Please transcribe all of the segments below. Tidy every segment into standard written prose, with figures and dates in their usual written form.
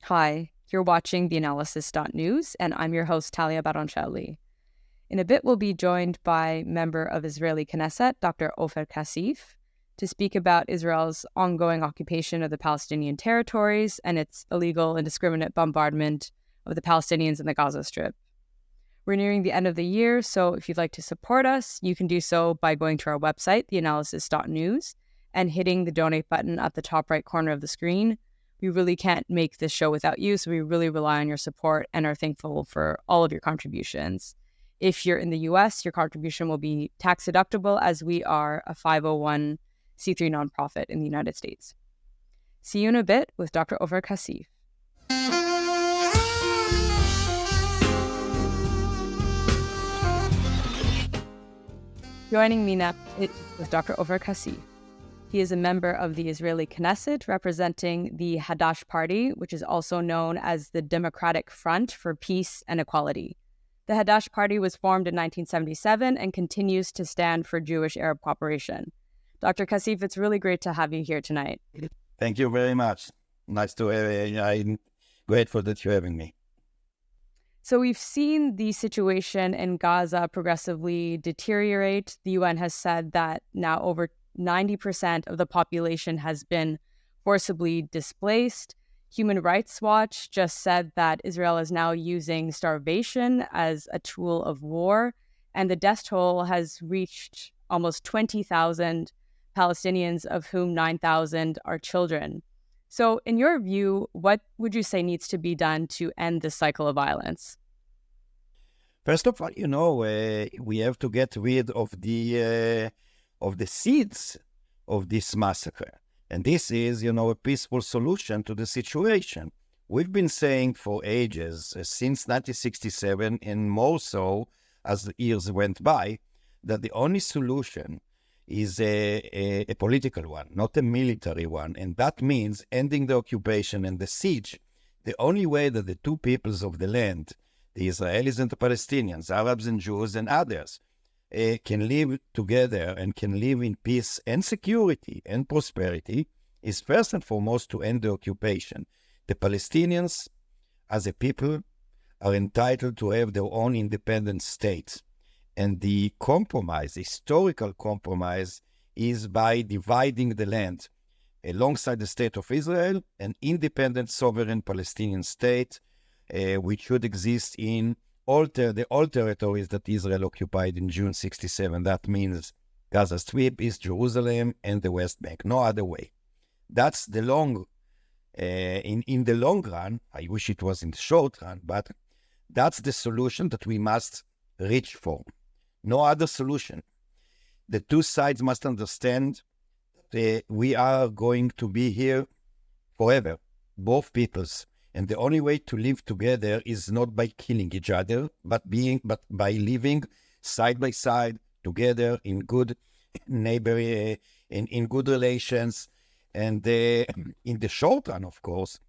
Hi, you're watching theAnalysis-news, and I'm your host, Talia Baroncelli. In a bit, we'll be joined by Member of Israeli Knesset Dr. Ofer Cassif to speak about Israel's ongoing occupation of the Palestinian territories and its illegal and indiscriminate bombardment of the Palestinians in the Gaza Strip. We're nearing the end of the year, so if you'd like to support us, you can do so by going to our website, theAnalysis.news, and hitting the donate button at the top right corner of the screen. We really can't make this show without you, so we really rely on your support and are thankful for all of your contributions. If you're in the US, your contribution will be tax deductible as we are a 501c3 nonprofit in the United States. See you in a bit with Dr. Ofer Cassif. Joining me now is Dr. Ofer Cassif. He is a member of the Israeli Knesset representing the Hadash Party, which is also known as the Democratic Front for Peace and Equality. The Hadash Party was formed in 1977 and continues to stand for Jewish-Arab cooperation. Dr. Cassif, it's really great to have you here tonight. Thank you very much. Nice to have you. I'm grateful that you're having me. So we've seen the situation in Gaza progressively deteriorate. The UN has said that now over 90% of the population has been forcibly displaced. Human Rights Watch just said that Israel is now using starvation as a tool of war, and the death toll has reached almost 20,000 Palestinians, of whom 9,000 are children. So in your view, what would you say needs to be done to end this cycle of violence? First of all, we have to get rid of the seeds of this massacre. And this is, a peaceful solution to the situation. We've been saying for ages, since 1967, and more so as the years went by, that the only solution is a political one, not a military one. And that means ending the occupation and the siege. The only way that the two peoples of the land, the Israelis and the Palestinians, Arabs and Jews and others, can live together and can live in peace and security and prosperity is first and foremost to end the occupation. The Palestinians, as a people, are entitled to have their own independent state. And the compromise, historical compromise, is by dividing the land alongside the state of Israel, an independent sovereign Palestinian state, which should exist in all territories that Israel occupied in June 1967. That means Gaza Strip, East Jerusalem, and the West Bank. No other way. That's the in the long run. I wish it was in the short run, but that's the solution that we must reach for. No other solution. The two sides must understand that we are going to be here forever, both peoples. And the only way to live together is not by killing each other, but by living side by side together in good neighbor, in good relations. And in the short run, of course,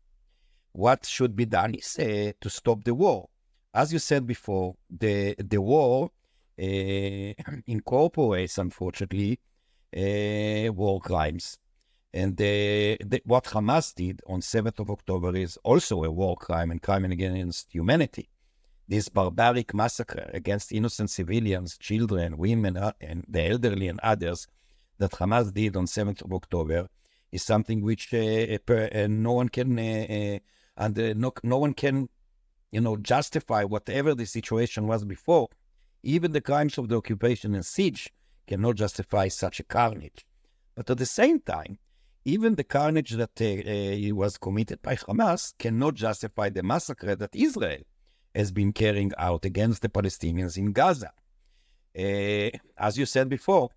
what should be done is to stop the war. As you said before, the war incorporates, unfortunately, war crimes. And what Hamas did on 7th of October is also a war crime and crime against humanity. This barbaric massacre against innocent civilians, children, women, and the elderly and others that Hamas did on 7th of October is something which no one can justify whatever the situation was before. Even the crimes of the occupation and siege cannot justify such a carnage. But at the same time, even the carnage that was committed by Hamas cannot justify the massacre that Israel has been carrying out against the Palestinians in Gaza. As you said before,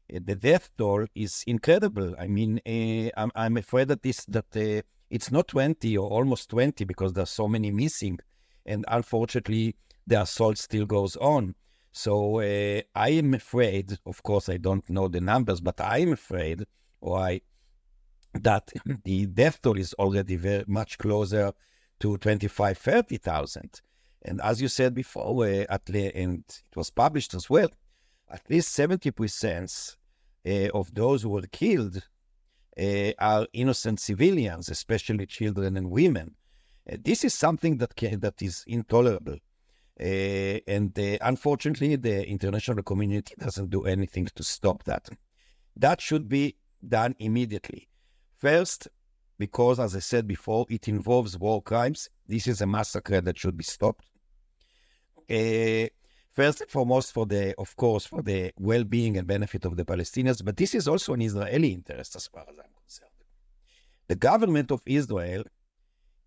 the death toll is incredible. I mean, I'm afraid that it's not 20 or almost 20 because there's so many missing, and unfortunately, the assault still goes on. So I am afraid, of course, I don't know the numbers, but I am afraid, that the death toll is already very much closer to 25,000, 30,000. And as you said before, and it was published as well, at least 70% of those who were killed are innocent civilians, especially children and women. This is something that is intolerable. Unfortunately, the international community doesn't do anything to stop that. That should be done immediately. First, because, as I said before, it involves war crimes. This is a massacre that should be stopped. First and foremost, for the well-being and benefit of the Palestinians, but this is also an Israeli interest as far as I'm concerned. The government of Israel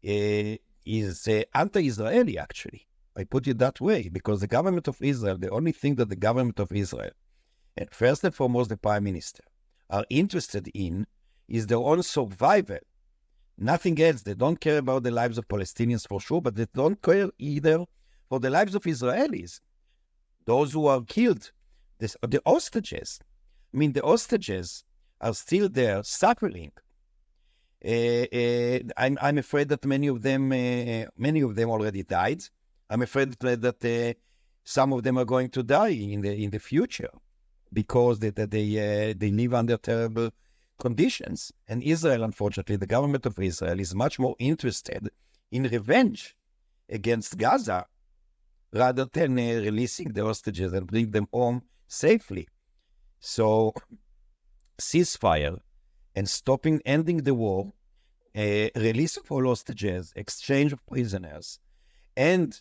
is anti-Israeli, actually. I put it that way, because the government of Israel, the only thing that the government of Israel, and first and foremost the Prime Minister, are interested in is their own survival. Nothing else. They don't care about the lives of Palestinians for sure, but they don't care either for the lives of Israelis. Those who are killed, the hostages. I mean, the hostages are still there suffering. I'm afraid that many of them already died. I'm afraid that some of them are going to die in the future because they live under terrible conditions. And Israel, unfortunately, the government of Israel is much more interested in revenge against Gaza rather than releasing the hostages and bring them home safely. So, ceasefire and ending the war, release of all hostages, exchange of prisoners, and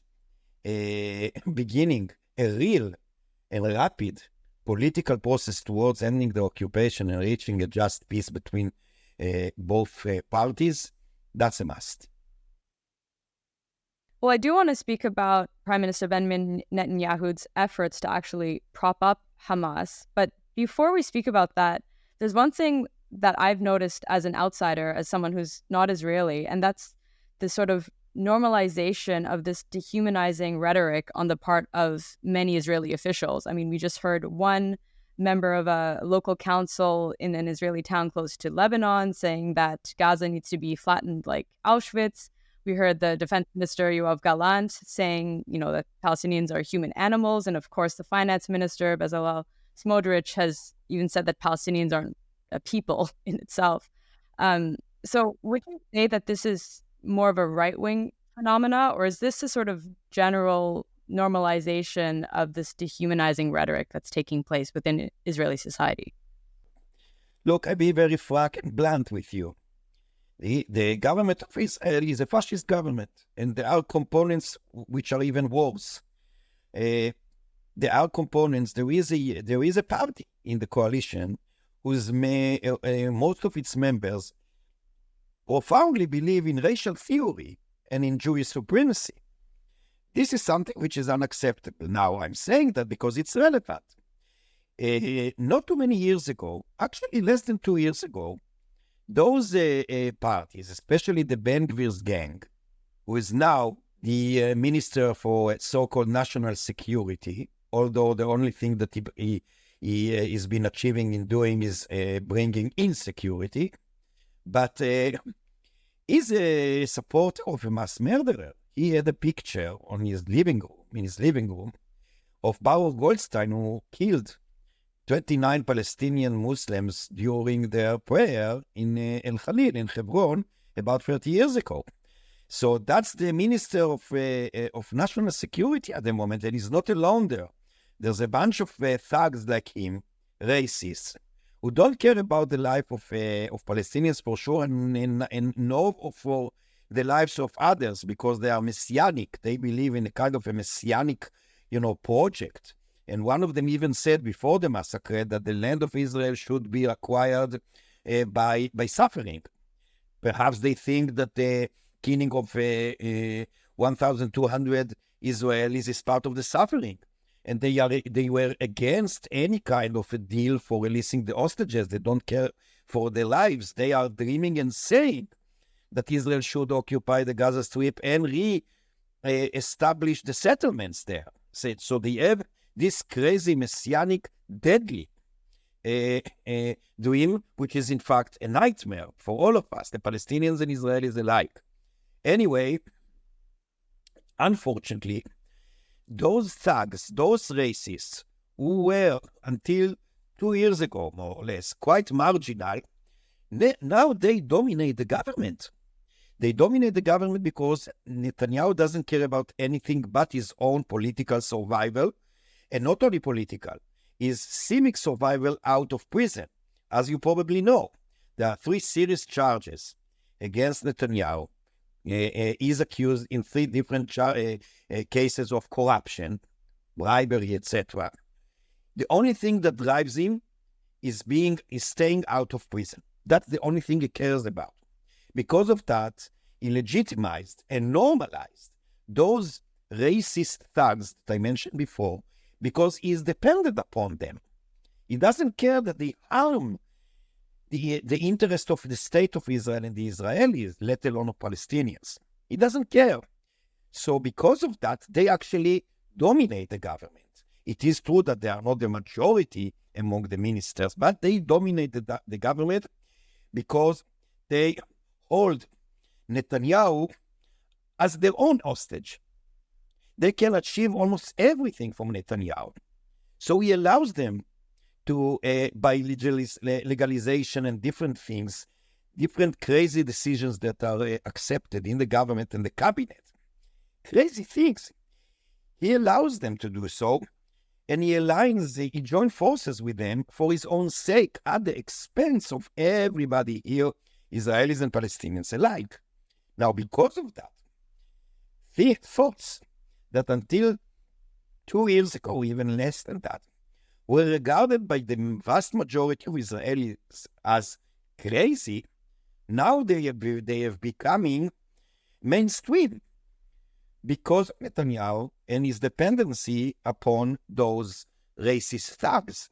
beginning a real and rapid political process towards ending the occupation and reaching a just peace between both parties, that's a must. Well, I do want to speak about Prime Minister Benjamin Netanyahu's efforts to actually prop up Hamas. But before we speak about that, there's one thing that I've noticed as an outsider, as someone who's not Israeli, and that's the sort of normalization of this dehumanizing rhetoric on the part of many Israeli officials. I mean, we just heard one member of a local council in an Israeli town close to Lebanon saying that Gaza needs to be flattened like Auschwitz. We heard the defense minister, Yoav Gallant, saying, that Palestinians are human animals. And of course, the finance minister, Bezalel Smotrich, has even said that Palestinians aren't a people in itself. So would you say that this is more of a right-wing phenomena, or is this a sort of general normalization of this dehumanizing rhetoric that's taking place within Israeli society? Look, I'll be very frank and blunt with you. The government of Israel is a fascist government, and there are components which are even worse. There are components. There is a party in the coalition whose most of its members profoundly believe in racial theory and in Jewish supremacy. This is something which is unacceptable. Now, I'm saying that because it's relevant. Not too many years ago, actually less than 2 years ago, those parties, especially the Ben Gvir's gang, who is now the Minister for so-called National Security, although the only thing that he has been achieving in doing is bringing insecurity, but is a supporter of a mass murderer. He had a picture in his living room, of Baruch Goldstein, who killed 29 Palestinian Muslims during their prayer in El Khalil, in Hebron, about 30 years ago. So that's the Minister of National Security at the moment, and he's not alone there. There's a bunch of thugs like him, racists, who don't care about the life of Palestinians for sure, and nor for the lives of others, because they are messianic. They believe in a kind of a messianic, project. And one of them even said before the massacre that the land of Israel should be acquired by suffering. Perhaps they think that the killing of 1,200 Israelis is part of the suffering. And they were against any kind of a deal for releasing the hostages. They don't care for their lives. They are dreaming and saying that Israel should occupy the Gaza Strip and re-establish the settlements there. So they have this crazy, messianic, deadly dream, which is in fact a nightmare for all of us, the Palestinians and Israelis alike. Anyway, unfortunately, those thugs, those racists, who were until 2 years ago, more or less, quite marginal, now they dominate the government. They dominate the government because Netanyahu doesn't care about anything but his own political survival, and not only political, his civic survival out of prison. As you probably know, there are 3 serious charges against Netanyahu. He's accused in 3 different cases of corruption, bribery, etc. The only thing that drives him is staying out of prison. That's the only thing he cares about. Because of that, he legitimized and normalized those racist thugs that I mentioned before, because he is dependent upon them. He doesn't care that they harm the interest of the state of Israel and the Israelis, let alone of Palestinians. He doesn't care. So because of that, they actually dominate the government. It is true that they are not the majority among the ministers, but they dominate the government because they hold Netanyahu as their own hostage. They can achieve almost everything from Netanyahu. So he allows them to, by legalization and different things, different crazy decisions that are accepted in the government and the cabinet. Crazy things. He allows them to do so, and he joins forces with them for his own sake at the expense of everybody here, Israelis and Palestinians alike. Now, because of that, the thoughts that until 2 years ago, even less than that, were regarded by the vast majority of Israelis as crazy, now they have becoming mainstream because of Netanyahu and his dependency upon those racist thugs.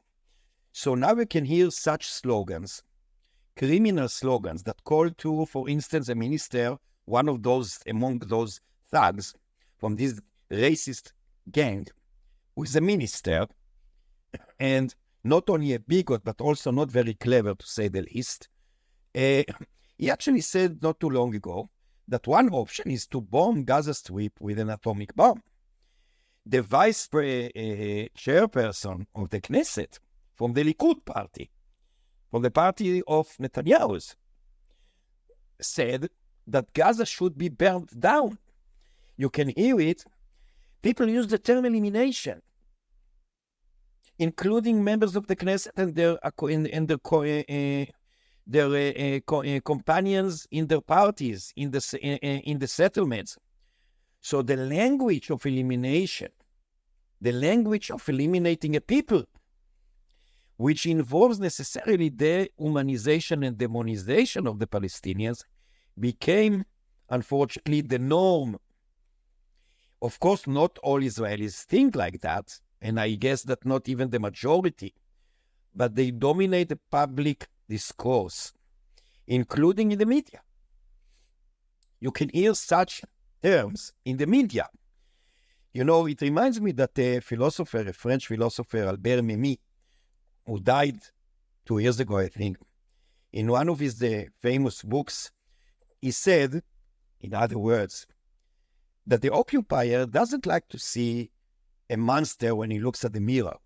So now we can hear such slogans, criminal slogans that call to, for instance, a minister, one of those among those thugs from this racist gang, who is a minister, and not only a bigot, but also not very clever, to say the least. He actually said not too long ago that one option is to bomb Gaza Strip with an atomic bomb. The vice chairperson of the Knesset from the Likud party, from the party of Netanyahu's, said that Gaza should be burned down. You can hear it. People use the term elimination, including members of the Knesset and their companions in their parties, in the settlements. So the language of elimination, the language of eliminating a people, which involves necessarily the humanization and demonization of the Palestinians, became, unfortunately, the norm. Of course, not all Israelis think like that, and I guess that not even the majority, but they dominate the public discourse, including in the media. You can hear such terms in the media. You know, it reminds me that a French philosopher, Albert Memmi, who died 2 years ago, I think, in one of his famous books, he said, in other words, that the occupier doesn't like to see a monster when he looks at the mirror.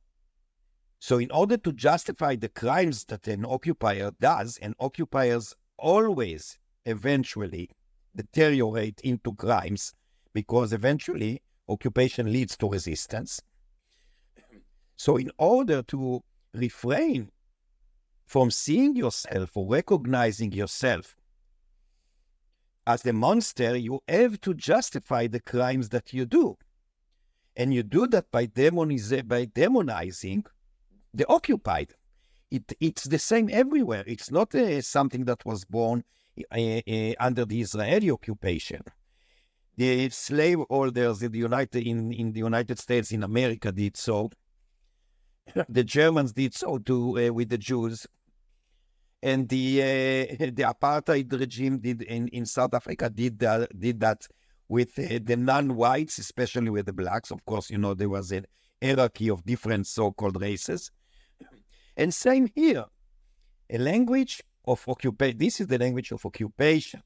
So in order to justify the crimes that an occupier does, and occupiers always eventually deteriorate into crimes, because eventually occupation leads to resistance. So in order to refrain from seeing yourself or recognizing yourself as the monster, you have to justify the crimes that you do. And you do that by demonizing the occupied. It's the same everywhere. It's not something that was born under the Israeli occupation. The slaveholders in the United States, in America, did so. The Germans did so too with the Jews. And the apartheid regime did in South Africa did that with the non-whites, especially with the blacks. Of course, you know, there was an hierarchy of different so-called races. And same here, a language of occupation. This is the language of occupation.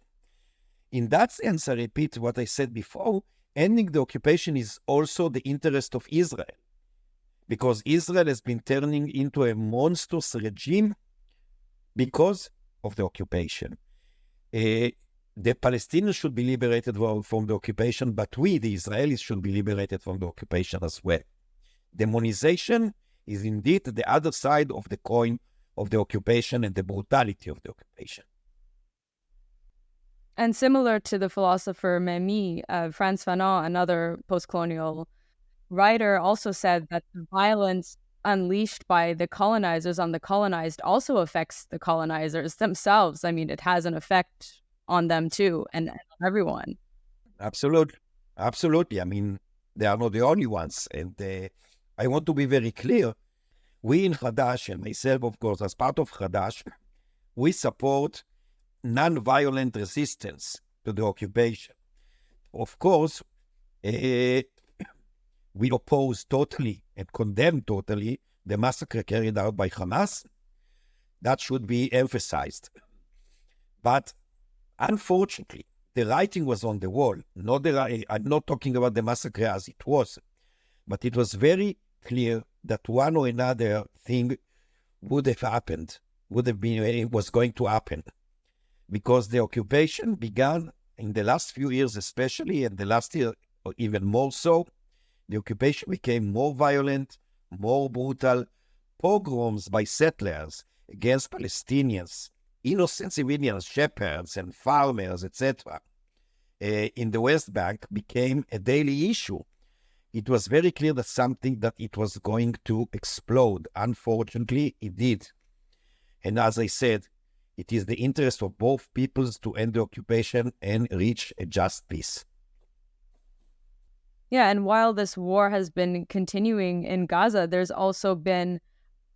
In that sense, I repeat what I said before, ending the occupation is also the interest of Israel, because Israel has been turning into a monstrous regime because of the occupation. the Palestinians should be liberated from the occupation, but we, the Israelis, should be liberated from the occupation as well. Demonization is indeed the other side of the coin of the occupation and the brutality of the occupation. And similar to the philosopher Memmi, Frantz Fanon, another post-colonial writer, also said that the violence unleashed by the colonizers on the colonized also affects the colonizers themselves. I mean, it has an effect on them too, and on everyone. Absolutely. Absolutely. I mean, they are not the only ones. And I want to be very clear. We in Hadash, and myself, of course, as part of Hadash, we support non-violent resistance to the occupation. Of course, we oppose totally and condemn totally the massacre carried out by Hamas. That should be emphasized. But unfortunately, the writing was on the wall. I'm not talking about the massacre as it was, but it was very clear that one or another thing would have happened, it was going to happen. Because the occupation began in the last few years especially, and the last year even more so. The occupation became more violent, more brutal. Pogroms by settlers against Palestinians, innocent civilians, shepherds and farmers, etc., in the West Bank became a daily issue. It was very clear that it was going to explode. Unfortunately, it did. And as I said, it is the interest of both peoples to end the occupation and reach a just peace. Yeah, and while this war has been continuing in Gaza, there's also been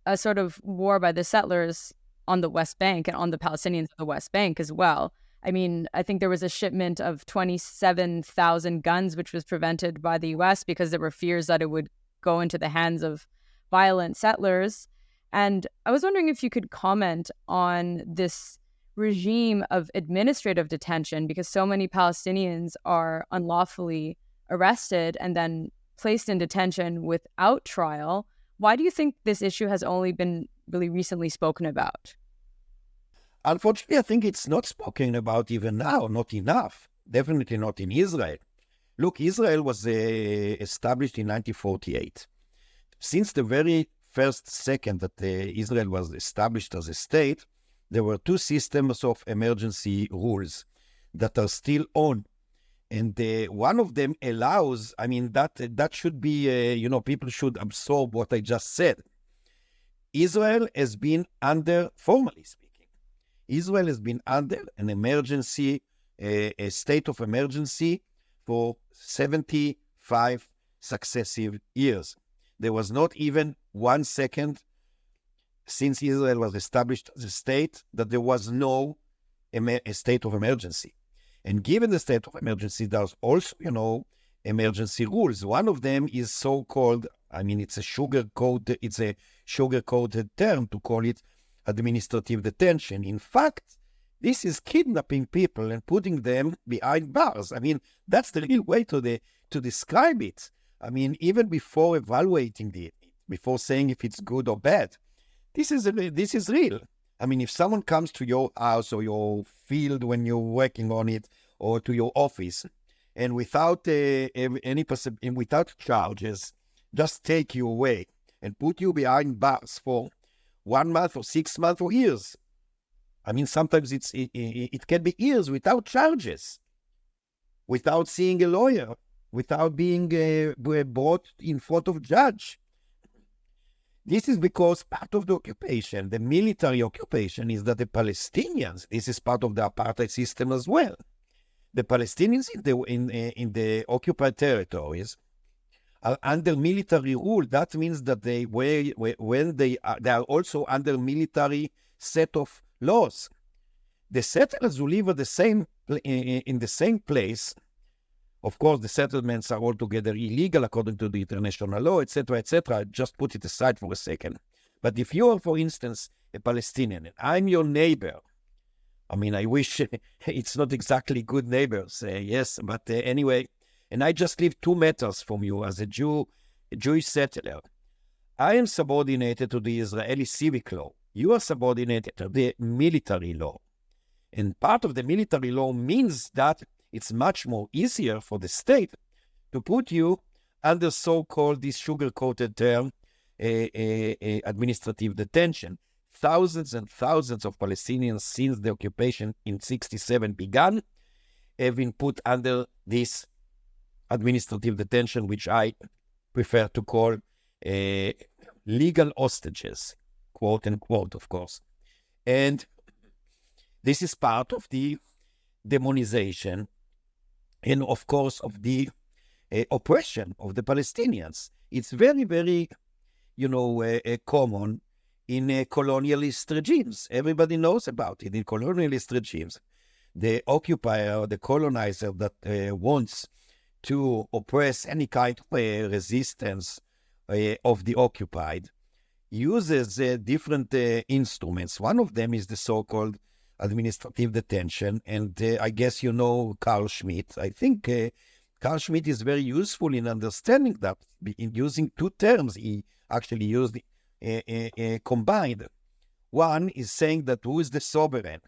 a sort of war by the settlers on the West Bank and on the Palestinians of the West Bank as well. I mean, I think there was a shipment of 27,000 guns, which was prevented by the U.S. because there were fears that it would go into the hands of violent settlers. And I was wondering if you could comment on this regime of administrative detention, because so many Palestinians are unlawfully arrested and then placed in detention without trial. Why do you think this issue has only been really recently spoken about? Unfortunately, I think it's not spoken about even now, not enough. Definitely not in Israel. Look, Israel was established in 1948. Since the very first second that Israel was established as a state, there were two systems of emergency rules that are still on. And one of them allows, I mean, that should be, people should absorb what I just said. Israel has been under, formally speaking, Israel has been under an emergency, a state of emergency for 75 successive years. There was not even 1 second since Israel was established as a state that there was no a state of emergency. And given the state of emergency, there's also, emergency rules. One of them is so-called, it's a sugar-coated term to call it administrative detention. In fact, this is kidnapping people and putting them behind bars. That's the real way to describe it. Even before evaluating it, before saying if it's good or bad, this is real. If someone comes to your house or your field when you're working on it, or to your office, and without without charges, just take you away and put you behind bars for 1 month or 6 months or years. Sometimes it can be years without charges, without seeing a lawyer, without being brought in front of judge. This is because part of the occupation, the military occupation, is that the Palestinians, this is part of the apartheid system as well. The Palestinians in the occupied territories are under military rule. That means that they are also under military set of laws. The settlers who live at in the same place, of course, the settlements are altogether illegal according to the international law, etc., etc. Just put it aside for a second. But if you are, for instance, a Palestinian, and I'm your neighbor, I wish it's not exactly good neighbors, yes, but anyway, and I just live 2 meters from you as a Jewish settler. I am subordinated to the Israeli civic law. You are subordinated to the military law. And part of the military law means that it's much more easier for the state to put you under so-called, this sugar-coated term, administrative detention. Thousands and thousands of Palestinians since the occupation in 1967 began have been put under this administrative detention, which I prefer to call legal hostages, quote unquote, of course. And this is part of the demonization and, of course, of the oppression of the Palestinians. It's very, very, common in colonialist regimes. Everybody knows about it. In colonialist regimes, the occupier, the colonizer that wants to oppress any kind of resistance of the occupied uses different instruments. One of them is the so-called administrative detention. And I guess you know Carl Schmitt. I think Carl Schmitt is very useful in understanding that. In using two terms, he actually used combined. One is saying that who is the sovereign?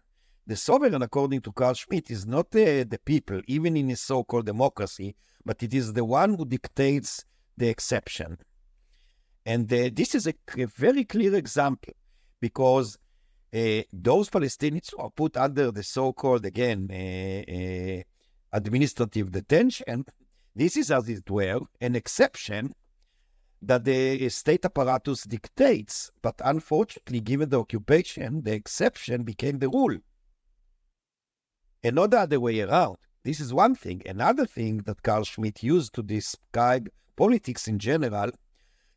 The sovereign, according to Carl Schmitt, is not the people, even in a so-called democracy, but it is the one who dictates the exception. And this is a very clear example, because those Palestinians who are put under the so-called, again, administrative detention, this is, as it were, an exception that the state apparatus dictates. But unfortunately, given the occupation, the exception became the rule. And not the other way around. This is one thing. Another thing that Carl Schmitt used to describe politics in general,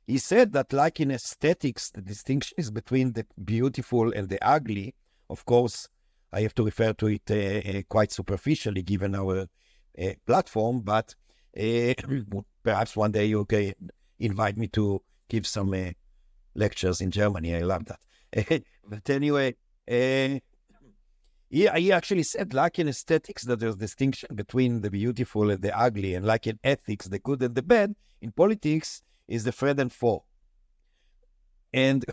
he said that, like in aesthetics, the distinction is between the beautiful and the ugly. Of course, I have to refer to it quite superficially, given our platform, but perhaps one day you can invite me to give some lectures in Germany. I love that. But anyway, he actually said, like in aesthetics, that there's distinction between the beautiful and the ugly, and like in ethics, the good and the bad, in politics is the thread and four. And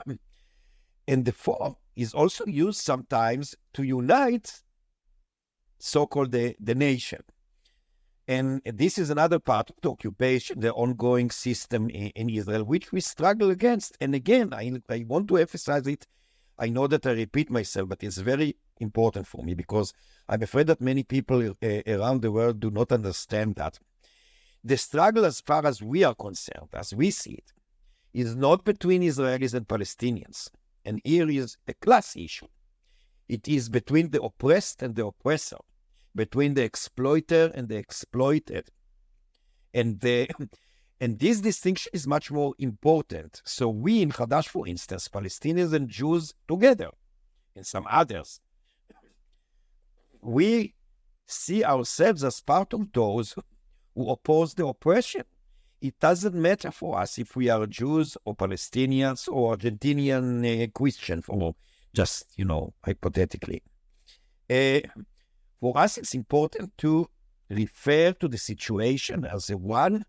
the four is also used sometimes to unite so-called the nation. And this is another part of the occupation, the ongoing system in Israel, which we struggle against. And again, I want to emphasize it. I know that I repeat myself, but it's very important for me, because I'm afraid that many people around the world do not understand that. The struggle, as far as we are concerned, as we see it, is not between Israelis and Palestinians. And here is a class issue. It is between the oppressed and the oppressor, between the exploiter and the exploited. And this distinction is much more important. So we in Hadash, for instance, Palestinians and Jews together, and some others, we see ourselves as part of those who oppose the oppression. It doesn't matter for us if we are Jews or Palestinians or Argentinian Christian, or just, hypothetically. For us, it's important to refer to the situation as a one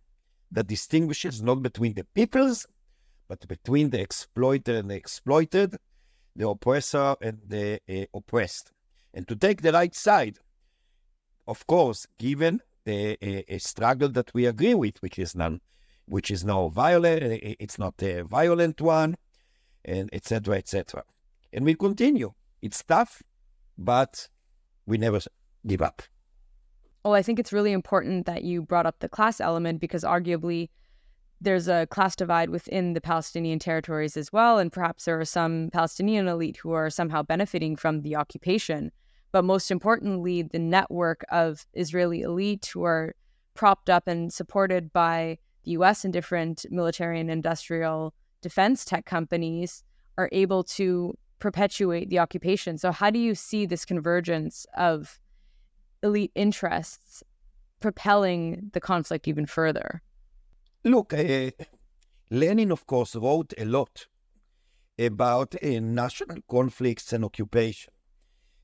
that distinguishes not between the peoples, but between the exploiter and the exploited, the oppressor and the oppressed. And to take the right side, of course, given a struggle that we agree with, which is now violent, it's not a violent one, and etc., etc. And we continue. It's tough, but we never give up. Well, I think it's really important that you brought up the class element, because arguably there's a class divide within the Palestinian territories as well, and perhaps there are some Palestinian elite who are somehow benefiting from the occupation. But most importantly, the network of Israeli elite who are propped up and supported by the U.S. and different military and industrial defense tech companies are able to perpetuate the occupation. So how do you see this convergence of elite interests propelling the conflict even further? Look, Lenin, of course, wrote a lot about national conflicts and occupation.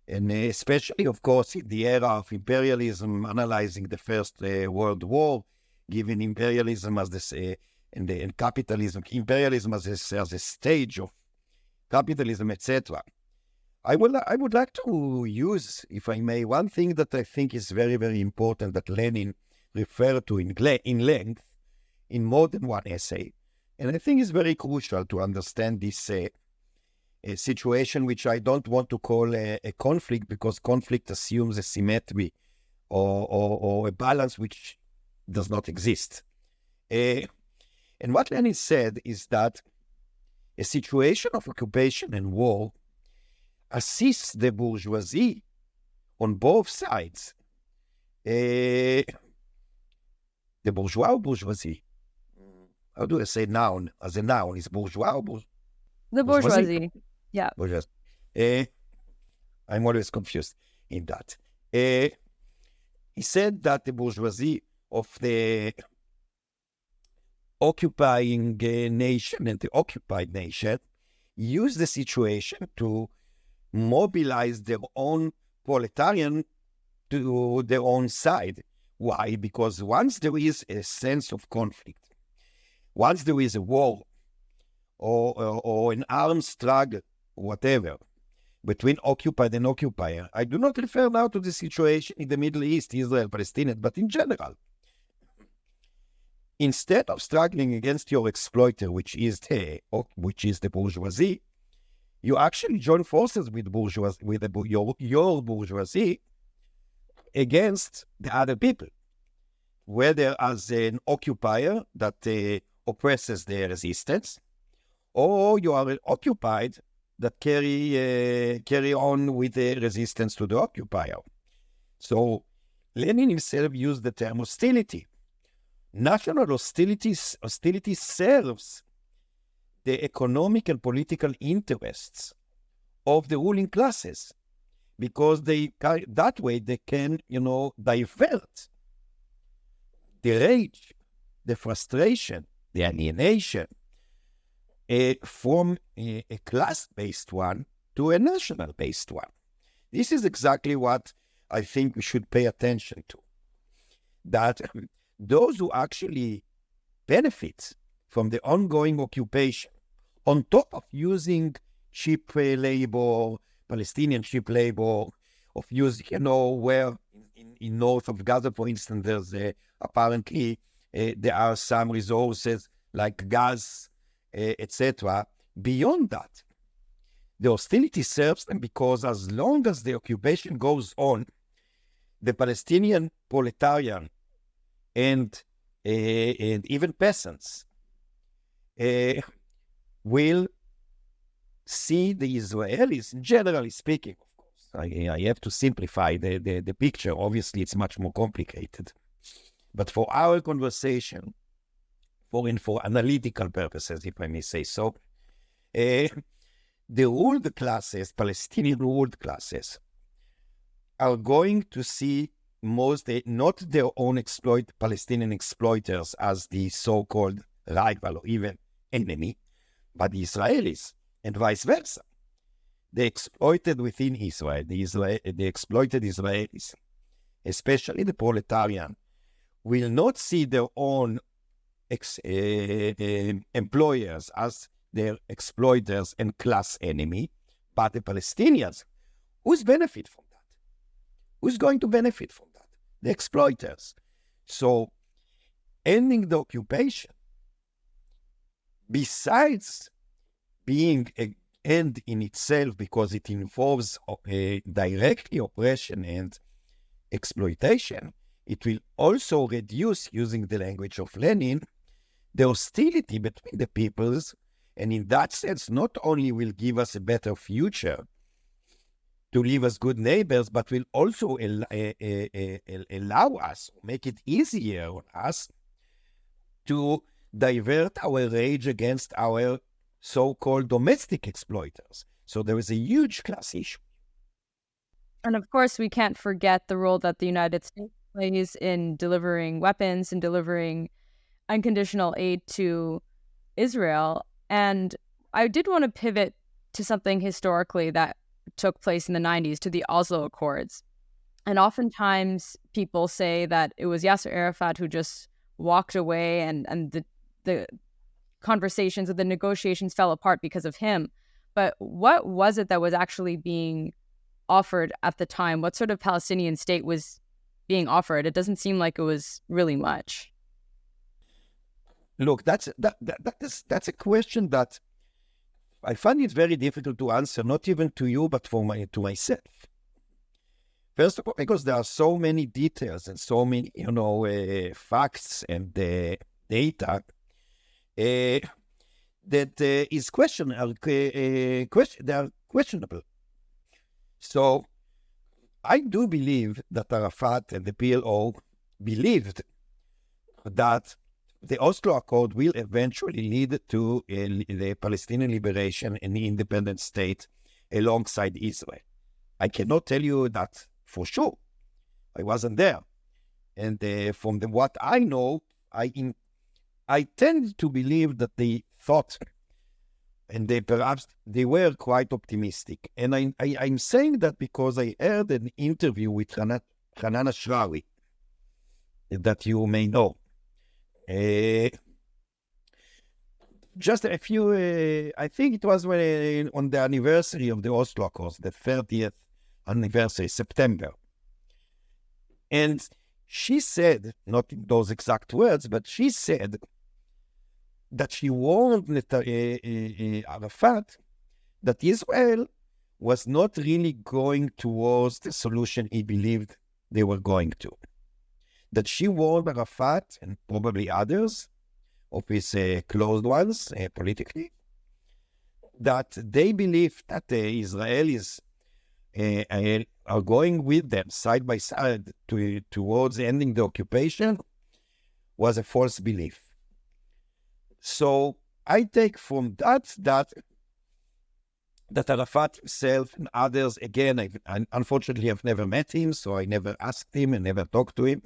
And especially, of course, in the era of imperialism, analyzing the First World War, giving imperialism as and capitalism, imperialism as a stage of capitalism, etc. I would like to use, if I may, one thing that I think is very, very important that Lenin referred to in length in more than one essay. And I think it's very crucial to understand this a situation which I don't want to call a conflict, because conflict assumes a symmetry or a balance which does not exist. And what Lenin said is that a situation of occupation and war assists the bourgeoisie on both sides. The bourgeois or bourgeoisie? How do I say noun? As a noun, is bourgeois or bourgeoisie? The bourgeoisie. Yeah. Bourgeoisie. I'm always confused in that. He said that the bourgeoisie of the occupying nation and the occupied nation use the situation to mobilize their own proletarian to their own side. Why? Because once there is a sense of conflict, once there is a war or an armed struggle, whatever, between occupied and occupier, I do not refer now to the situation in the Middle East, Israel, Palestine, but in general. Instead of struggling against your exploiter, which is the bourgeoisie, you actually join forces with your bourgeoisie against the other people, whether as an occupier that oppresses the resistance, or you are occupied that carry on with the resistance to the occupier. So Lenin himself used the term hostility. National hostility serves the economic and political interests of the ruling classes, because that way they can, divert the rage, the frustration, the alienation from a class-based one to a national-based one. This is exactly what I think we should pay attention to. That those who actually benefit from the ongoing occupation, on top of using cheap labor, Palestinian cheap labor, of using, where in north of Gaza, for instance, there's apparently there are some resources like gas, etc. Beyond that, the hostility serves them because as long as the occupation goes on, the Palestinian proletarian and even peasants will see the Israelis, generally speaking, of course. I have to simplify the picture. Obviously, it's much more complicated. But for our conversation, for analytical purposes, if I may say so, the ruled classes, Palestinian ruled classes, are going to see not their own Palestinian exploiters as the so-called rival or even enemy, but the Israelis, and vice versa. The exploited within Israel, the exploited Israelis, especially the proletarian, will not see their own employers as their exploiters and class enemy, but the Palestinians. Who's benefit from that? Who's going to benefit from that? The exploiters. So, ending the occupation, besides being an end in itself because it involves directly oppression and exploitation, it will also reduce, using the language of Lenin, the hostility between the peoples, and in that sense, not only will give us a better future to live as good neighbors, but will also allow us, make it easier on us to divert our rage against our so-called domestic exploiters. So there is a huge class issue. And of course, we can't forget the role that the United States plays in delivering weapons and delivering unconditional aid to Israel. And I did want to pivot to something historically that took place in the 90s, to the Oslo Accords. And oftentimes people say that it was Yasser Arafat who just walked away and the conversations or the negotiations fell apart because of him. But what was it that was actually being offered at the time? What sort of Palestinian state was being offered? It doesn't seem like it was really much. Look, that's a question that I find it very difficult to answer, not even to you, but to myself. First of all, because there are so many details and so many, facts and data that is questionable. They are questionable. So I do believe that Arafat and the PLO believed that the Oslo Accord will eventually lead to the Palestinian liberation and the independent state alongside Israel. I cannot tell you that for sure. I wasn't there. And from what I know, I tend to believe that they thought, and perhaps they were quite optimistic. And I'm saying that because I heard an interview with Hanan Ashrawi that you may know. Just a few, I think it was on the anniversary of the Oslo Accords, the 30th anniversary, September. And she said, not in those exact words, but she said that she warned Arafat that Israel was not really going towards the solution he believed they were going to. That she warned Arafat, and probably others of his closed ones politically, that they believe that the Israelis are going with them side by side towards ending the occupation was a false belief. So I take from that Arafat himself and others, again, I unfortunately have never met him, so I never asked him and never talked to him.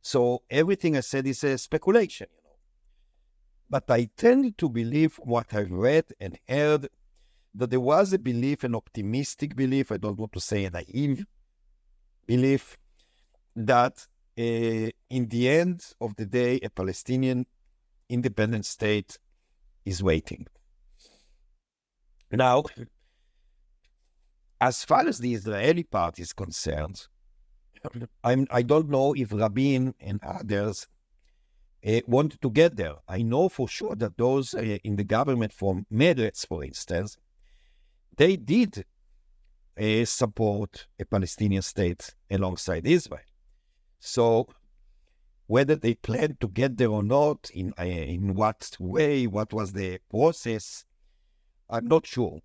So everything I said is a speculation, But I tend to believe what I've read and heard, that there was a belief, an optimistic belief, I don't want to say a naive belief, that in the end of the day, a Palestinian independent state is waiting. Now, as far as the Israeli part is concerned, I don't know if Rabin and others wanted to get there. I know for sure that those in the government from Meretz, for instance, they did support a Palestinian state alongside Israel. So whether they planned to get there or not, in what way, what was the process, I'm not sure.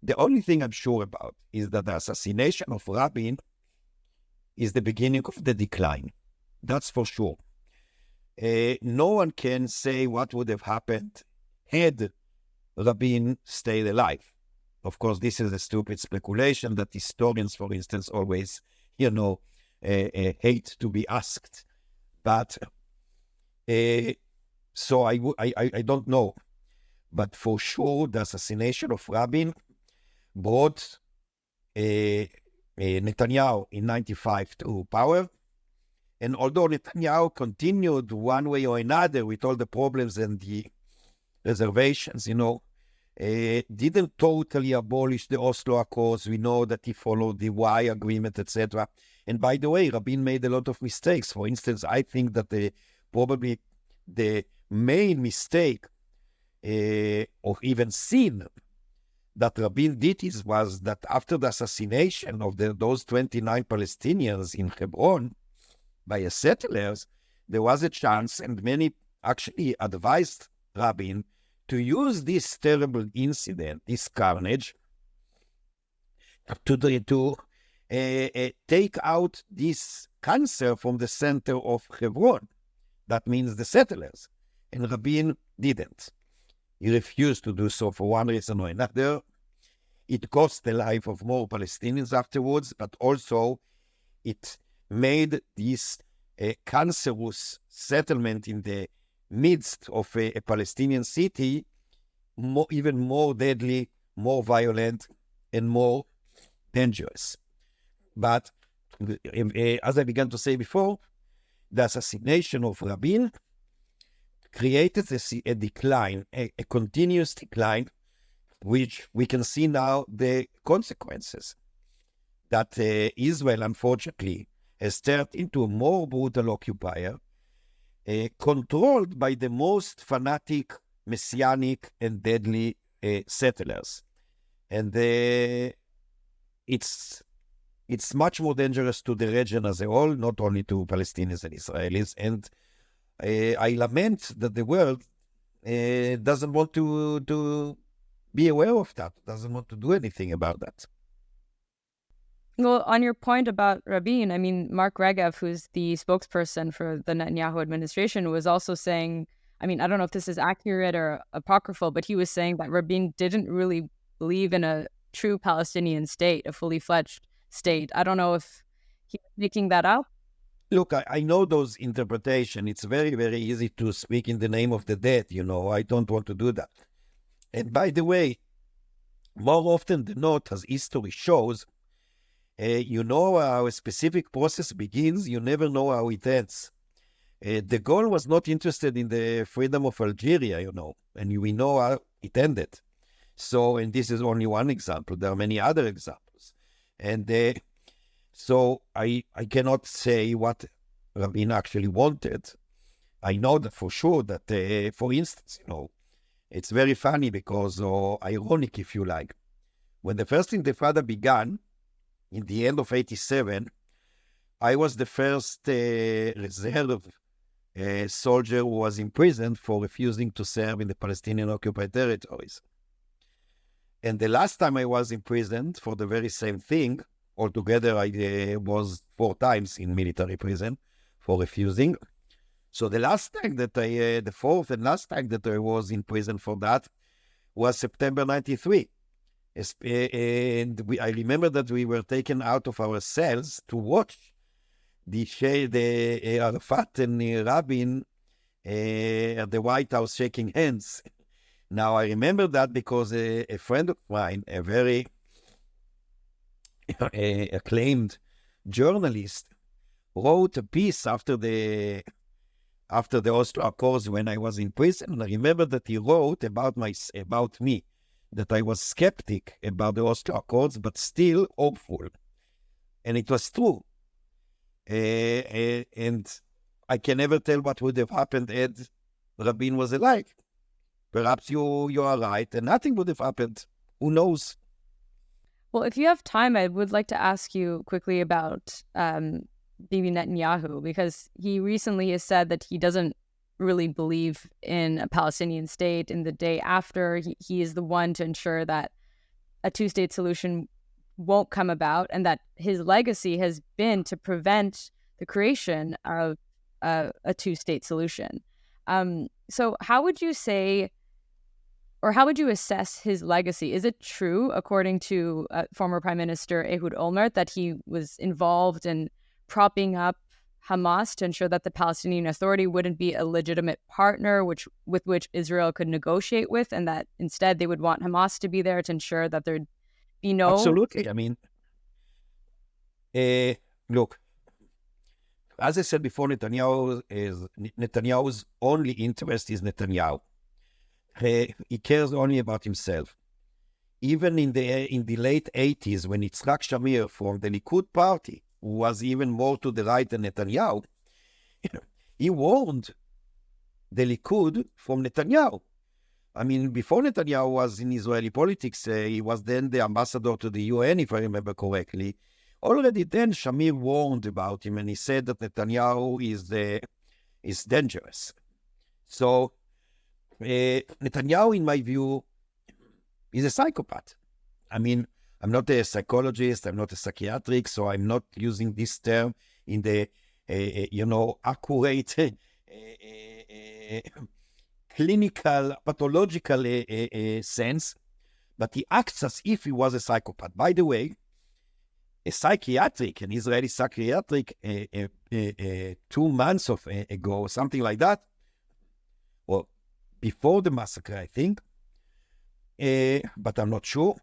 The only thing I'm sure about is that the assassination of Rabin is the beginning of the decline. That's for sure. No one can say what would have happened had Rabin stayed alive. Of course, this is a stupid speculation that historians, for instance, always, hate to be asked. But so I don't know. But for sure, the assassination of Rabin brought Netanyahu in 1995 to power. And although Netanyahu continued one way or another with all the problems and the reservations, didn't totally abolish the Oslo Accords. We know that he followed the Y agreement, etc. And by the way, Rabin made a lot of mistakes. For instance, I think that probably the main mistake or even sin that Rabin did was that after the assassination of those 29 Palestinians in Hebron by settlers, there was a chance, and many actually advised Rabin to use this terrible incident, this carnage, to take out this cancer from the center of Hebron. That means the settlers. And Rabin didn't. He refused to do so for one reason or another. It cost the life of more Palestinians afterwards, but also it made this cancerous settlement in the midst of a Palestinian city even more deadly, more violent, and more dangerous. But as I began to say before, the assassination of Rabin created a decline, a continuous decline which we can see now the consequences, that Israel, unfortunately, has turned into a more brutal occupier, controlled by the most fanatic, messianic, and deadly settlers. And it's much more dangerous to the region as a whole, not only to Palestinians and Israelis. And I lament that the world doesn't want to be aware of that, doesn't want to do anything about that. Well, on your point about Rabin, I mean, Mark Regev, who's the spokesperson for the Netanyahu administration, was also saying, I mean, I don't know if this is accurate or apocryphal, but he was saying that Rabin didn't really believe in a true Palestinian state, a fully fledged state. I don't know if he's making that up. Look, I know those interpretations. It's very, very easy to speak in the name of the dead, I don't want to do that. And by the way, more often than not, as history shows, you know how a specific process begins, you never know how it ends. De Gaulle was not interested in the freedom of Algeria, and we know how it ended. So, and this is only one example. There are many other examples. And so I cannot say what Rabin actually wanted. I know that for sure that, for instance, it's very funny because, or ironic if you like, when the first Intifada began, in the end of 1987, I was the first reserve soldier who was imprisoned for refusing to serve in the Palestinian occupied territories. And the last time I was imprisoned for the very same thing, altogether I was 4 times in military prison for refusing. So the last time that the fourth and last time that I was in prison for that was September 93. And I remember that we were taken out of our cells to watch the Arafat and Rabin at the White House shaking hands. Now, I remember that because a friend of mine, a very acclaimed journalist, wrote a piece after the Oslo Accords when I was in prison. And I remember that he wrote about me, that I was skeptic about the Oslo Accords, but still hopeful. And it was true. And I can never tell what would have happened had Rabin was alive. Perhaps you are right, and nothing would have happened. Who knows? Well, if you have time, I would like to ask you quickly about Bibi Netanyahu, because he recently has said that he doesn't really believe in a Palestinian state. In the day after, he is the one to ensure that a two-state solution won't come about, and that his legacy has been to prevent the creation of a two-state solution. So how would you say, or how would you assess his legacy? Is it true, according to former Prime Minister Ehud Olmert, that he was involved in propping up Hamas to ensure that the Palestinian Authority wouldn't be a legitimate partner with which Israel could negotiate with, and that instead they would want Hamas to be there to ensure that there'd be no... Absolutely. I mean, look, as I said before, Netanyahu's only interest is Netanyahu. He cares only about himself. Even in the late 80s, when Yitzhak Shamir from the Likud party, who was even more to the right than Netanyahu, he warned the Likud from Netanyahu. I mean, before Netanyahu was in Israeli politics, he was then the ambassador to the UN, if I remember correctly. Already then, Shamir warned about him, and he said that Netanyahu is dangerous. So, Netanyahu, in my view, is a psychopath. I mean, I'm not a psychologist, I'm not a psychiatric, so I'm not using this term in the, accurate, clinical, pathological sense, but he acts as if he was a psychopath. By the way, an Israeli psychiatric, 2 months ago, something like that, or before the massacre, I think, but I'm not sure.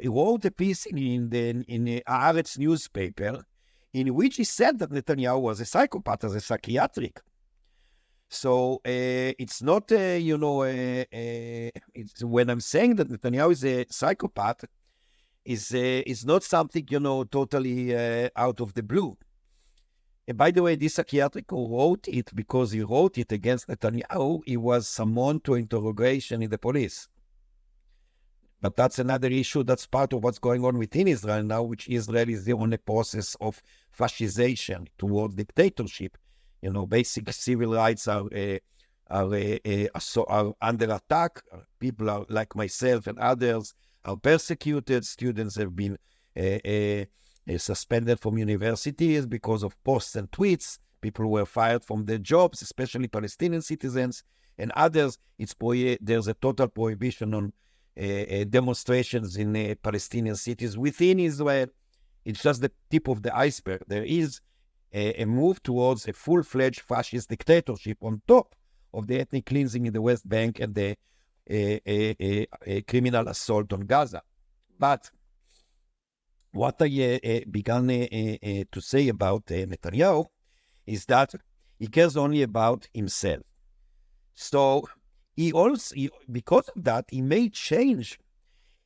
He wrote a piece in the Haaretz newspaper in which he said that Netanyahu was a psychopath as a psychiatric. So it's not, it's, when I'm saying that Netanyahu is a psychopath, is not something, totally out of the blue. And by the way, this psychiatric who wrote it, because he wrote it against Netanyahu, he was summoned to interrogation in the police. But that's another issue. That's part of what's going on within Israel now, which Israel is on a process of fascization towards dictatorship. Basic civil rights are under attack. People are, like myself and others, are persecuted. Students have been suspended from universities because of posts and tweets. People were fired from their jobs, especially Palestinian citizens and others. There's a total prohibition on demonstrations in Palestinian cities within Israel. It's just the tip of the iceberg. There is a move towards a full-fledged fascist dictatorship on top of the ethnic cleansing in the West Bank and the criminal assault on Gaza. But what I began to say about Netanyahu is that he cares only about himself. So because of that, he may change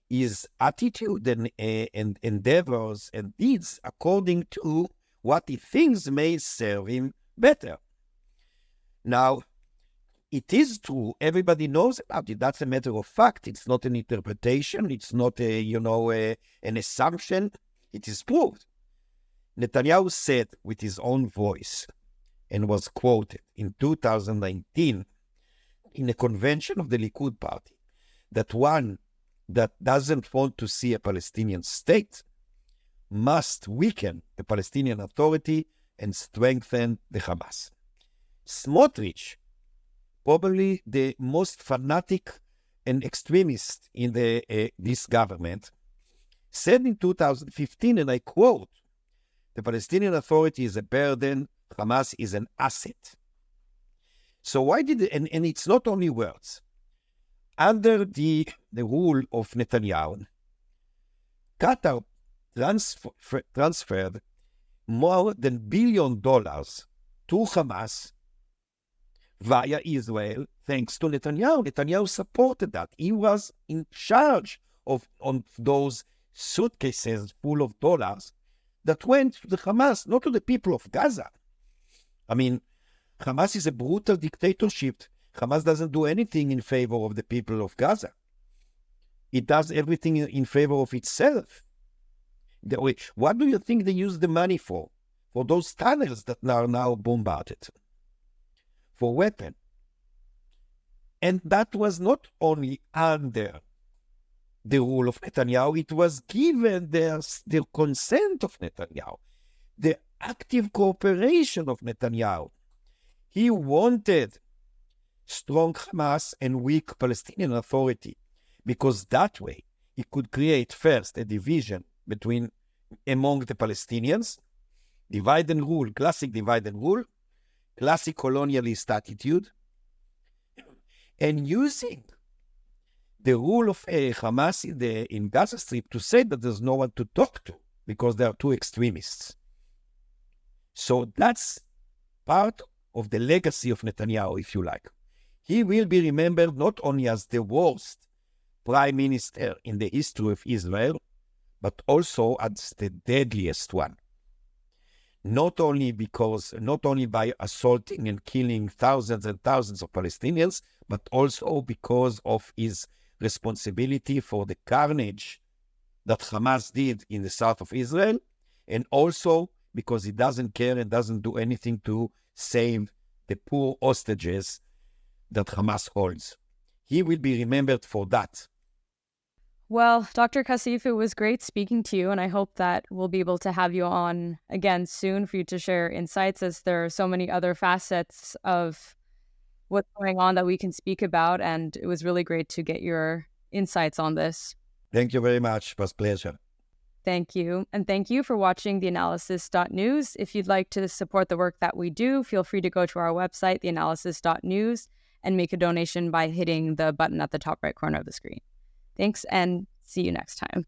his attitude and endeavors and deeds according to what he thinks may serve him better. Now, it is true. Everybody knows about it. That's a matter of fact. It's not an interpretation. It's not an assumption. It is proved. Netanyahu said with his own voice and was quoted in 2019 in a convention of the Likud party that one that doesn't want to see a Palestinian state must weaken the Palestinian Authority and strengthen the Hamas. Smotrich, probably the most fanatic and extremist in this government, said in 2015, and I quote, "The Palestinian Authority is a burden, Hamas is an asset." So why did it, and it's not only words. Under the rule of Netanyahu, Qatar transferred more than $1 billion to Hamas via Israel, thanks to Netanyahu. Netanyahu supported that. He was in charge of those suitcases full of dollars that went to the Hamas, not to the people of Gaza. I mean, Hamas is a brutal dictatorship. Hamas doesn't do anything in favor of the people of Gaza. It does everything in favor of itself. What do you think they use the money for? For those tunnels that are now bombarded. For weapons. And that was not only under the rule of Netanyahu, it was given the consent of Netanyahu, the active cooperation of Netanyahu. He wanted strong Hamas and weak Palestinian Authority, because that way he could create first a division among the Palestinians, divide and rule, classic divide and rule, classic colonialist attitude, and using the rule of Hamas in Gaza Strip to say that there's no one to talk to because they are two extremists. So that's part of the legacy of Netanyahu, if you like. He will be remembered not only as the worst prime minister in the history of Israel, but also as the deadliest one. Not only by assaulting and killing thousands and thousands of Palestinians, but also because of his responsibility for the carnage that Hamas did in the south of Israel, and also because he doesn't care and doesn't do anything to save the poor hostages that Hamas holds. He will be remembered for that. Well, Dr. Cassif, it was great speaking to you, and I hope that we'll be able to have you on again soon for you to share insights, as there are so many other facets of what's going on that we can speak about, and it was really great to get your insights on this. Thank you very much. It was a pleasure. Thank you. And thank you for watching theAnalysis.news. If you'd like to support the work that we do, feel free to go to our website, theAnalysis.news, and make a donation by hitting the button at the top right corner of the screen. Thanks, and see you next time.